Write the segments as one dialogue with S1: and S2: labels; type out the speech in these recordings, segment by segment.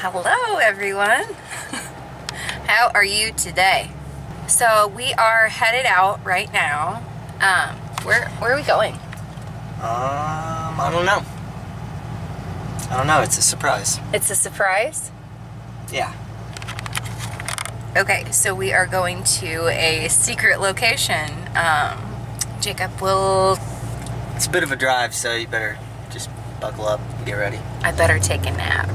S1: Hello everyone. How are you today? So we are headed out right now. Where are we going?
S2: I don't know. It's a surprise.
S1: It's a surprise?
S2: Yeah.
S1: Okay, so we are going to a secret location. Jacob will...
S2: It's a bit of a drive, so you better just buckle up and get ready.
S1: I better take a nap.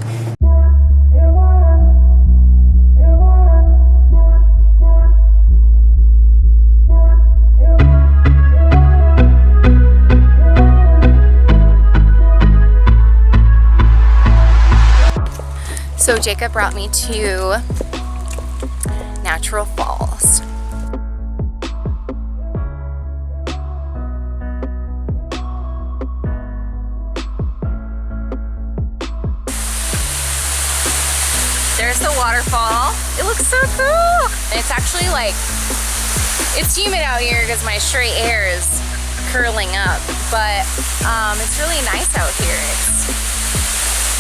S1: So Jacob brought me to Natural Falls. There's the waterfall. It looks so cool. And it's actually like, it's humid out here because my straight hair is curling up, but it's really nice out here. It's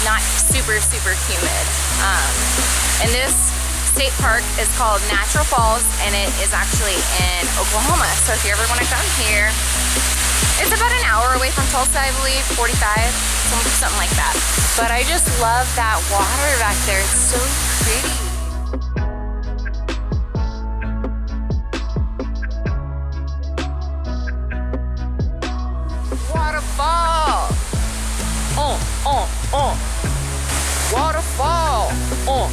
S1: not super humid. And this state park is called Natural Falls, and it is actually in Oklahoma. So if you ever want to come here, it's about an hour away from Tulsa, I believe, 45, something like that. But I just love that water back there. It's so pretty. Waterfall. Waterfall. Oh.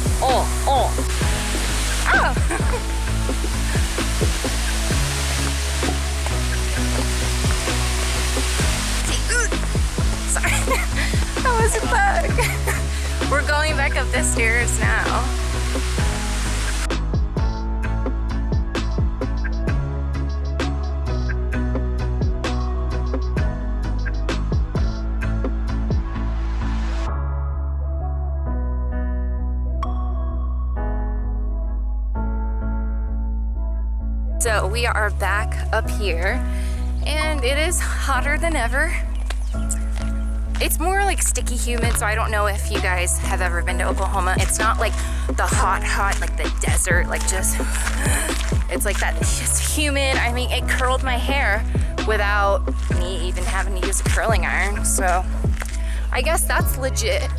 S1: Sorry, that was a bug. We're going back up the stairs now. So we are back up here, and it is hotter than ever. It's more like sticky humid, so I don't know if you guys have ever been to Oklahoma. It's not like the hot, like the desert, like just, it's like that, it's just humid. I mean, it curled my hair without me even having to use a curling iron, so I guess that's legit.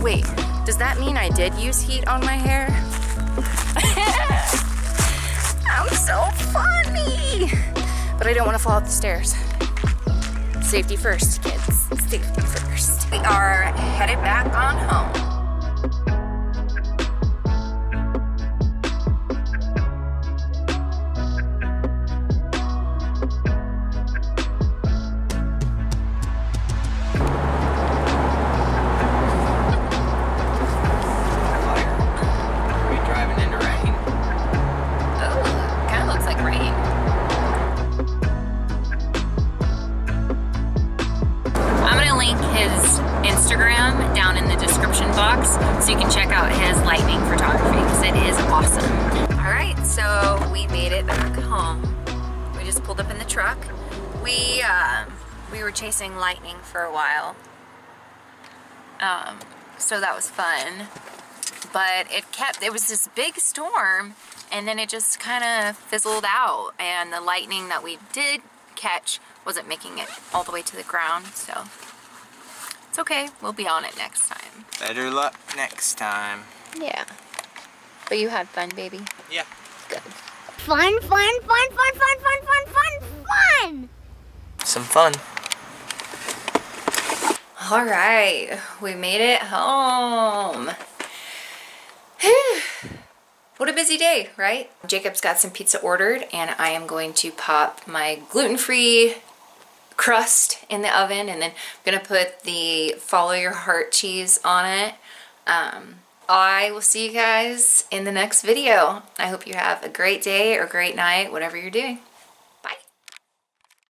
S1: Wait, does that mean I did use heat on my hair? I'm so funny! But I don't want to fall up the stairs. Safety first, kids. Safety first. We are headed back on home.
S2: Are we driving into rain?
S1: Oh, kind of looks like rain. I'm gonna link his Instagram down in the description box so you can check out his lightning photography because it is awesome. All right, so we made it back home. We just pulled up in the truck. We were chasing lightning for a while, so that was fun. But it was this big storm, and then it just kind of fizzled out, and the lightning that we did catch wasn't making it all the way to the ground, so it's okay. We'll be on it next time.
S2: Better luck next time.
S1: Yeah. But you had fun, baby?
S2: Yeah.
S1: Good.
S3: Fun.
S2: Some fun.
S1: All right, we made it home. What a busy day, right? Jacob's got some pizza ordered, and I am going to pop my gluten-free crust in the oven, and then I'm gonna put the Follow Your Heart cheese on it. I will see you guys in the next video. I hope you have a great day or great night, whatever you're doing.